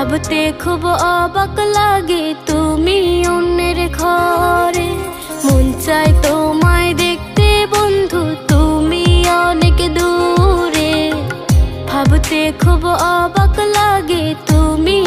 ভাবতে খুব অবাক লাগে তুমি অন্যের ঘরে। মন চায় তোমায় দেখতে বন্ধু, তুমি অনেক দূরে। ভাবতে খুব অবাক লাগে তুমি